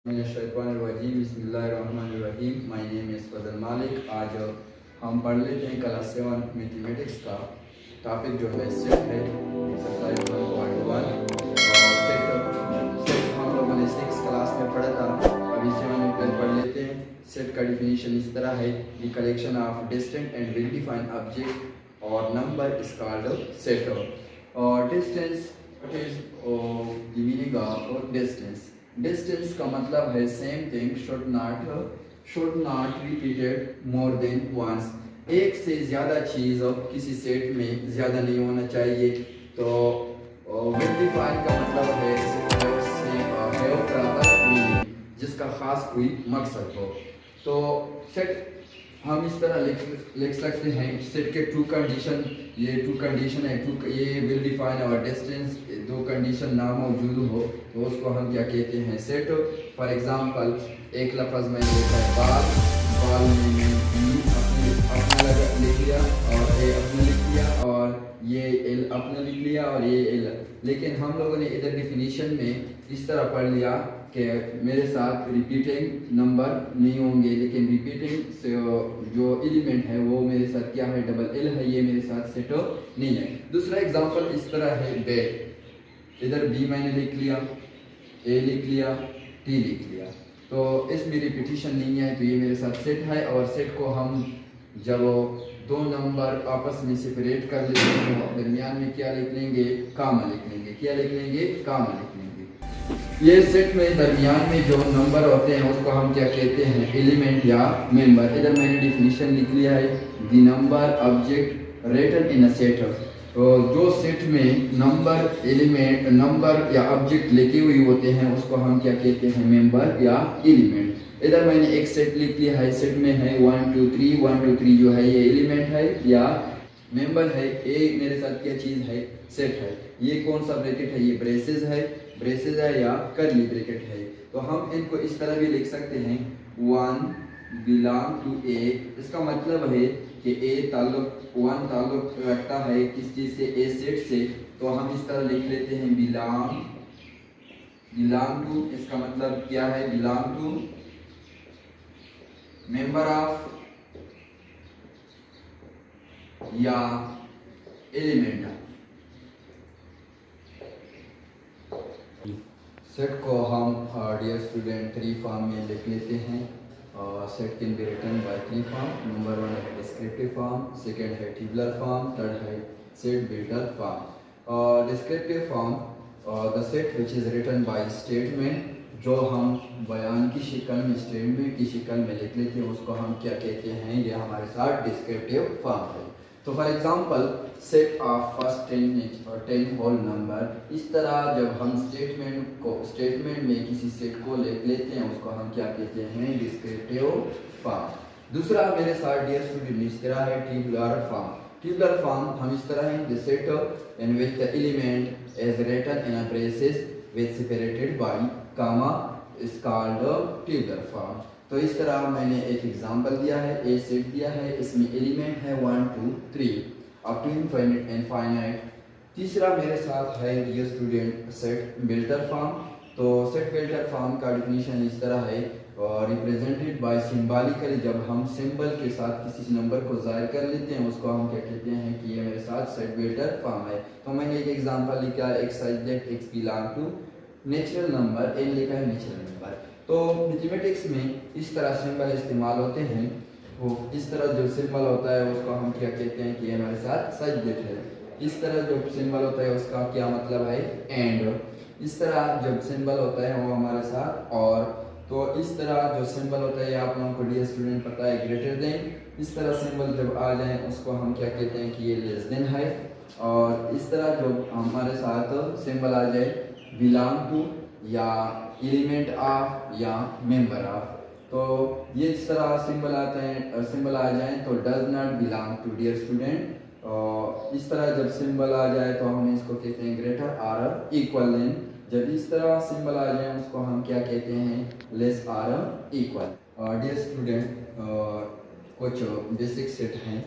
बिस्मिल्लाहिर्रहमानिर्रहीम। My name is फजल मालिक। आज हम पढ़ लेते हैं क्लास 7 मैथमेटिक्स का टॉपिक जो है सेट है, एक्सरसाइज 1.1। और सेट हम लोगों ने 6 क्लास में पढ़ा था, अभी 7 में पढ़ लेते हैं। सेट का डिफिनीशन इस तरह है, the collection of distinct and well defined object और नंबर इज कॉल्ड सेट। और distinct, what is the meaning of distinct? Distinct का मतलब है same thing should not repeated more than once. एक से ज़्यादा चीज़ अब किसी सेट में ज़्यादा नहीं होना चाहिए। तो वेल डिफाइंड का मतलब है प्रॉपर मीनिंग, जिसका खास कोई मकसद हो। तो सेट हम इस तरह लिख सकते हैं, सेट के टू कंडीशन, ये टू कंडीशन है, ये विल डिफाइन और डिस्टेंस, दो कंडीशन ना मौजूद हो तो उसको हम क्या कहते हैं? सेट। फॉर एग्जांपल एक लफ्ज़ मैंने लिखा है बाल, बाल में अपना लिख लिया और ए अपना लिख लिया और ये एल अपना लिख लिया और ये एल, लेकिन हम लोगों ने इधर डिफिनीशन में इस तरह पढ़ लिया कि मेरे साथ रिपीटिंग नंबर नहीं होंगे, लेकिन रिपीटिंग से जो एलिमेंट है वो मेरे साथ क्या है? डबल एल है, ये मेरे साथ सेट नहीं है। दूसरा एग्जांपल इस तरह है बेड, इधर बी मैंने लिख लिया, ए लिख लिया, टी लिख लिया, तो इसमें रिपीटिशन नहीं है, तो ये मेरे साथ सेट है। और सेट को हम जब दो नंबर आपस में सेपरेट कर लेते हैं तो दरमियान में क्या लिख लेंगे? कामा लिख लेंगे। क्या लिख लेंगे? कामा लिख लेंगे। ये सेट में दरमियान में जो नंबर होते हैं उसको हम क्या कहते हैं? एलिमेंट या मेंबर। इधर मैंने डिफिनीशन लिख लिया है, the number object written in a set. तो जो सेट में नंबर, एलिमेंट, नंबर या ऑब्जेक्ट लिखे हुए होते हैं उसको हम क्या कहते हैं? मेंबर या एलिमेंट। इधर मैंने एक सेट लिख लिया है, सेट में है 1 2 3, 1 2 3 जो है ये एलिमेंट है या मेंबर है। ए मेरे साथ क्या चीज़ है? सेट है। ये कौन सा ब्रैकेट है? ये ब्रेसेस है, ब्रेसेस है या करली ब्रैकेट है। तो हम इनको इस तरह भी लिख सकते हैं, 1 बिलोंग टू ए। इसका मतलब है कि ए ताल्लुक 1 ताल्लुक रखता है किस चीज़ से? ए सेट से। तो हम इस तरह लिख लेते हैं बिलोंग टू। इसका मतलब क्या है? बिलोंग टू मेंबर ऑफ या एलिमेंट। सेट को हम डियर स्टूडेंट 3 फॉर्म में लिख लेते हैं। Set can be written by 3 form. Number 1 है डिस्क्रिप्टिव फॉर्म, सेकंड है टेबुलर फॉर्म, थर्ड है set builder form. Descriptive form the set which is written by statement, जो हम बयान की शक्ल में, स्टेटमेंट की शक्ल में लिख लेते हैं उसको हम क्या कहते हैं? ये हमारे साथ डिस्क्रिप्टिव फॉर्म है। तो for example set of first 10 whole number. इस तरह जब हम स्टेटमेंट में किसी सेट को लिख लेते हैं उसको हम क्या कहते हैं? Descriptive form. दूसरा मेरे साथ डियर स्टूडेंट इस तरह है टेबुलर फॉर्म। टेबुलर फॉर्म हम इस तरह है, the set in which the element is written in a braces which separated by comma is called tabular form. तो इस तरह मैंने एक एग्जांपल दिया है, ए सेट दिया है, इसमें एलिमेंट है 1 2 3 अप टू इनफाइनाइट। तीसरा मेरे साथ है dear student set builder form. तो सेट बिल्डर फॉर्म का डिफिनीशन इस तरह है, रिप्रेजेंटेड बाय सिंबॉलिकली। जब हम सिंबल के साथ किसी नंबर को जाहिर कर लेते हैं उसको हम क्या कहते हैं? कि ये मेरे साथ सेट बिल्डर फॉर्म है। तो मैंने एक एग्जांपल लिखा है, x subject x belong to natural number, N लिखा है नेचुरल नंबर। तो मैथमेटिक्स में इस तरह सिंबल इस्तेमाल होते हैं। वो इस तरह जो सिंबल होता है उसको हम क्या कहते हैं? कि ये हमारे साथ सब्जेक्ट है। इस तरह जो सिंबल होता है उसका क्या मतलब है? एंड। इस तरह जब सिंबल होता है वो हमारे साथ और। तो इस तरह जो सिंबल होता है आप लोगों को डियर स्टूडेंट पता है, ग्रेटर देन। इस तरह सिंबल जब आ जाए उसको हम क्या कहते हैं? कि ये लेस देन है। और इस तरह जो हमारे साथ सिंबल आ जाए बिलोंग टू या एलिमेंट ऑफ या मेंबर ऑफ, तो ये इस तरह सिंबल आते हैं, सिंबल आ जाए तो does not belong to dear student. इस तरह जब सिंबल आ जाए तो हम इसको कहते हैं ग्रेटर और इक्वल देन। जब इस तरह सिंबल आ जाए उसको हम क्या कहते हैं? लेस और इक्वल। डियर स्टूडेंट कुछ बेसिक सेट हैं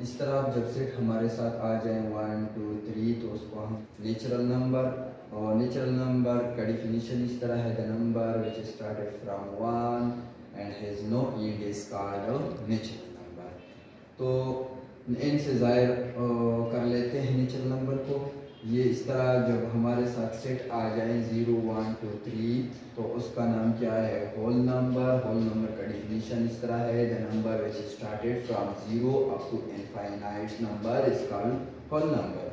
इस तरह अब जब सेट हमारे साथ आ जाए 1 2 3 तो उसको हम नेचुरल नंबर, और नेचुरल नंबर का डिफिनीशन इस तरह है, the number which started from 1 and has no end is called natural number. तो n से ज़ाहिर कर लेते हैं नेचुरल नंबर को। ये इस तरह जब हमारे साथ सेट आ जाए 0 1 2 3 तो उसका नाम क्या है, होल नंबर। होल नंबर का डिफिनीशन इस तरह है, the number which started from 0 up to infinite number is called whole number.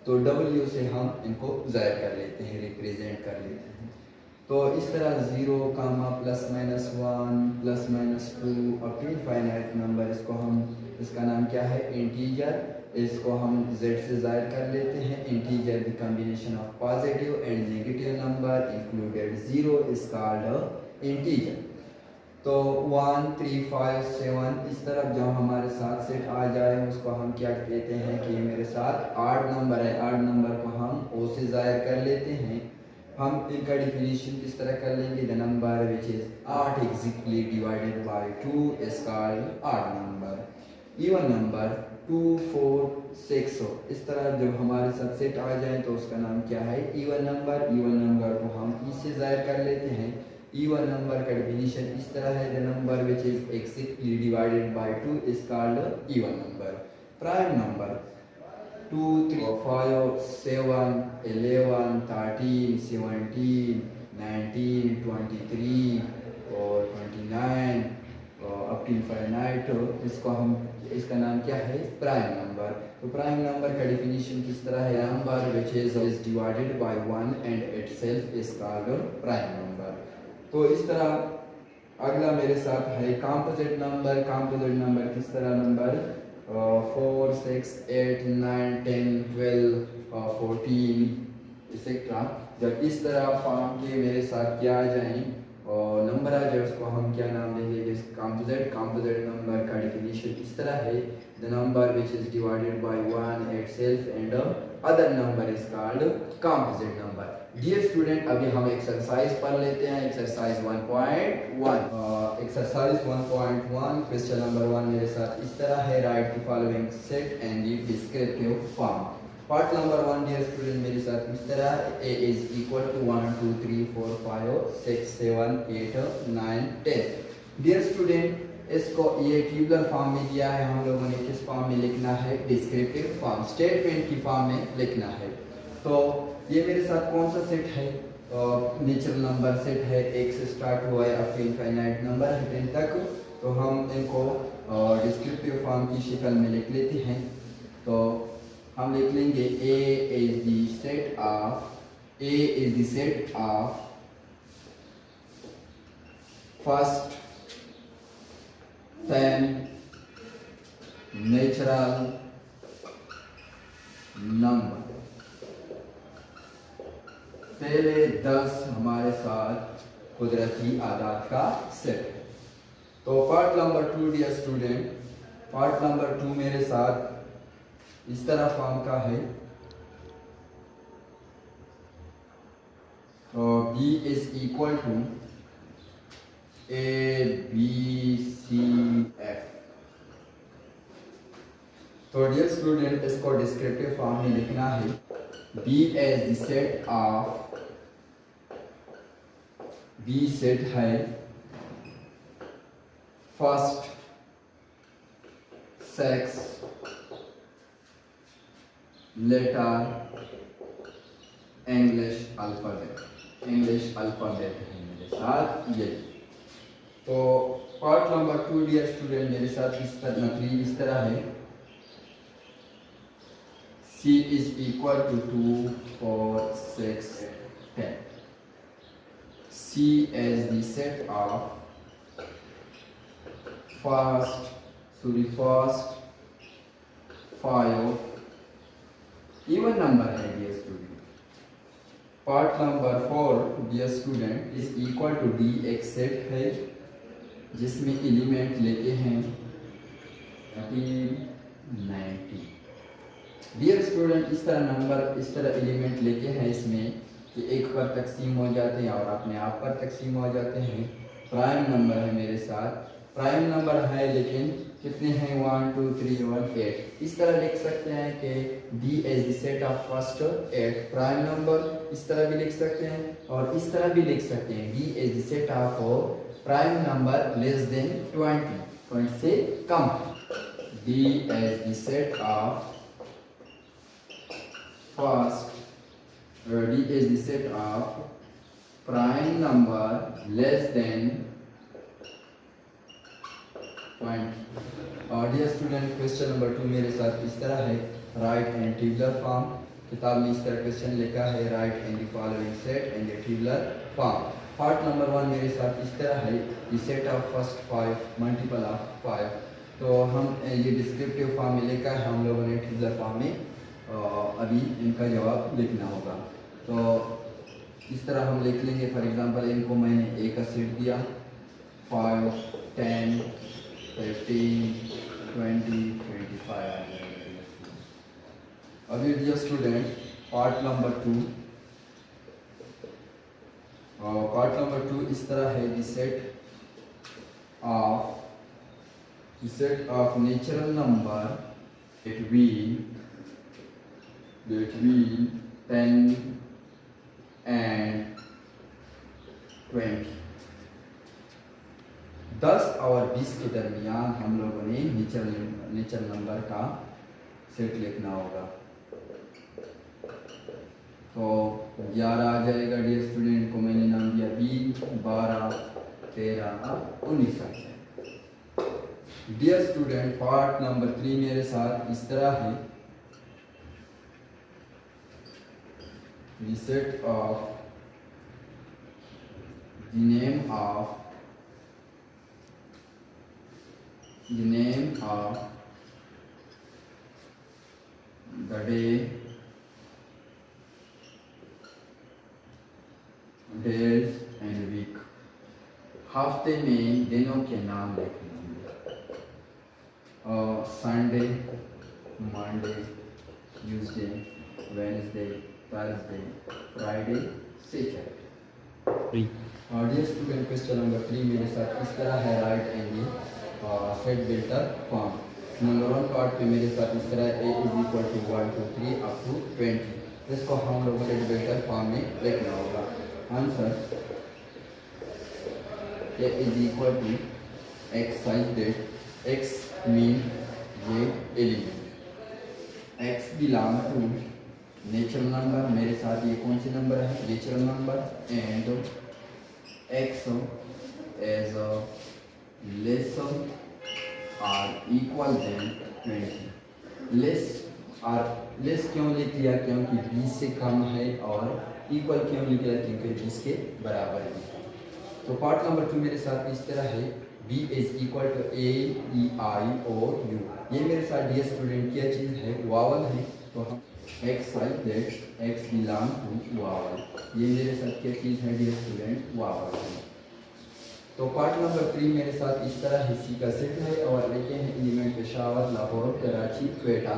तो W से हम इनको ज़ाहिर कर लेते हैं, रिप्रेजेंट कर लेते हैं। तो इस तरह 0 comma plus minus 1 plus minus 2 up to infinite number, इसको हम, इसका नाम क्या है, इंटीजर। इसको हम z से ज़ाहिर कर लेते हैं। Integer the combination of positive and negative number included 0 is called integer. तो 1 3 5 7 इस तरफ जब हमारे साथ सेट आ जाए उसको हम क्या कहते हैं कि मेरे साथ 8 नंबर है। 8 नंबर को हम O से ज़ाहिर कर लेते हैं। हम इनका डिफिनीशन किस तरह कर लेंगे, the number which is 8 exactly divided by 2 is called odd number. Even number 2 4 6 इस तरह जब हमारे साथ सेट आ जाए तो उसका नाम क्या है, इवन नंबर। इवन नंबर को हम E से ज़ाहिर कर लेते हैं। इवन नंबर का डिफिनीशन इस तरह है, the number which is exactly divided by 2 is called even number. Prime number 2 3 5 7 11 13 17 19 23 और 29 अप टू इनफाइनाइट, इसको हम, इसका नाम क्या है, प्राइम नंबर। तो प्राइम नंबर का डिफिनीशन किस तरह है, number which is divided by 1 and itself is called prime number. तो इस तरह अगला मेरे साथ है कॉम्पोजिट नंबर। कॉम्पोजिट नंबर किस तरह, नंबर 4 6 8 9 10 12 14 एक्सेट्रा जब इस तरह फॉर्म के मेरे साथ क्या आ जाए और नंबर आ जाए उसको हम क्या नाम देंगे, कॉम्पोजिट। कॉम्पोजिट नंबर का डिफिनीशन इस तरह है, the number which is divided by 1 itself and other number is called composite number. Dear student, अभी हम एक्सरसाइज पढ़ लेते हैं। एक्सरसाइज 1.1। एक्सरसाइज 1.1 क्वेश्चन नंबर 1 मेरे साथ इस तरह है, write the following set and the descriptive form. Part number 1 dear student मेरे साथ इस तरह, a is equal to 1 2 3 4 5 6 7 8 9 10। Dear student, इसको ये ट्यूबुलर फॉर्म में दिया है, हम लोगों ने किस फॉर्म में लिखना है, डिस्क्रिप्टिव फॉर्म, स्टेटमेंट की फॉर्म में लिखना है। तो ये मेरे साथ कौन सा सेट है, नेचुरल नंबर सेट है, 1 से स्टार्ट हुआ है अब इनफाइनाइट नंबर है 10 तक। तो हम इनको डिस्क्रिप्टिव फॉर्म की शक्ल में लिख लेते हैं। तो हम लिख लेंगे A is the set of first 10 natural number। पहले 10 हमारे साथ कुदरती आदाद का सेट है। तो part number 2 dear student, part number 2 मेरे साथ इस तरह फॉर्म का है, B is equal to A B C F। तो डियर स्टूडेंट, इसको डिस्क्रिप्टिव फॉर्म में लिखना है, B as the set of, B set है first six letter English alphabet. English alphabet है मेरे साथ ये। तो पार्ट नंबर 2 डियर स्टूडेंट मेरे साथ इस तरह है, C is equal to 2 4 6 10। C as the set of first 5 even number है dear student. Part number 4 dear student is equal to D एक सेट है जिसमें एलिमेंट लेके हैं 90। डियर स्टूडेंट, इस तरह नंबर, इस तरह एलिमेंट लेके हैं इसमें कि एक पर तकसीम हो जाते हैं और अपने आप पर तकसीम हो जाते हैं। प्राइम नंबर है मेरे साथ प्राइम नंबर है लेकिन कितने हैं 1 2 3 1 8। इस तरह लिख सकते हैं कि D is the set of first 8 prime number, इस तरह भी लिख सकते हैं और इस तरह भी लिख सकते हैं D is the set of prime number less than 20 से कम। D is the set of first D is the set of prime number less than 20। और डियर स्टूडेंट क्वेश्चन नंबर 2 मेरे साथ इस तरह है, राइट एंड टेबुलर फॉर्म। किताब में इस तरह क्वेश्चन लिखा है, write and the following set and the tabular form. Part number 1 मेरे साथ इस तरह है, the set of first 5 multiple of 5। तो हम ये डिस्क्रिप्टिव फॉर्म में लिखा है, हम लोगों ने टेबुलर फॉर्म में अभी इनका जवाब लिखना होगा। तो इस तरह हम लिख लेंगे। फॉर एग्जांपल इनको मैंने ए का सेट दिया, 5 10 15 20 25। अभी dear student part number 2, part number 2 इस तरह है, the set of natural number between 10 and 20। 10 और 20 के दरमियान हम लोगों ने नेचुरल नंबर का सेट लिखना होगा। तो 11 आ जाएगा डियर स्टूडेंट, को मैंने नाम दिया 20 12 13 19 आ जाएगा। डियर स्टूडेंट पार्ट नंबर 3 मेरे साथ इस तरह है, the set of the name of the day, days and week। हफ्ते में दिनों के नाम लिखने होंगे, Sunday, Monday, Tuesday, Wednesday, Thursday, Friday, Saturday. Dear student question number 3 मेरे साथ इस तरह है, write and set builder form. Number 1 part पे मेरे साथ इस तरह a is equal to 1 2 3 up to 20। इसको हम लोग सेट बिल्टर फॉर्म में लिखना होगा। Answer a is equal to x size that x mean ये element, x belong to natural number. मेरे साथ ये कौन सी नंबर है, natural number, and x as less और इक्वल देन 20। लेस क्यों लिख लिया, क्योंकि 20 से कम है, और इक्वल क्यों लिख लिया, क्योंकि 20 के बराबर है। तो पार्ट नंबर 2 मेरे साथ इस तरह है, b is equal to a e i o u। ये मेरे साथ डियर स्टूडेंट क्या चीज़ है, वावल है। तो हम x size that x belong to vowel, ये मेरे साथ क्या चीज़ है डियर स्टूडेंट, वावल है। तो पार्ट नंबर 3 मेरे साथ इस तरह हिस्सी का सेट है, और लिखे हैं एलिमेंट पेशावर, लाहौर, कराची, क्वेटा।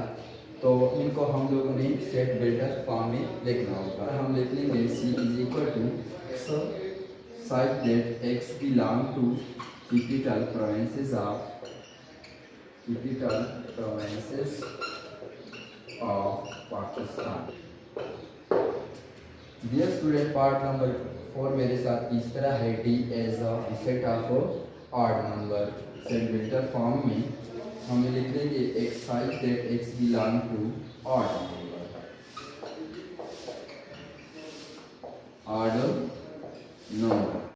तो इनको हम लोगों ने सेट बिल्डर फॉर्म में लिखना होगा। हम लिख लेंगे c is equal to size that x belong to capital provinces of Pakistan. Dear student part number 4 मेरे साथ इस तरह है, d as a set of odd number. Set builder form में हम लिख लेंगे x size that x belong to odd number, odd number.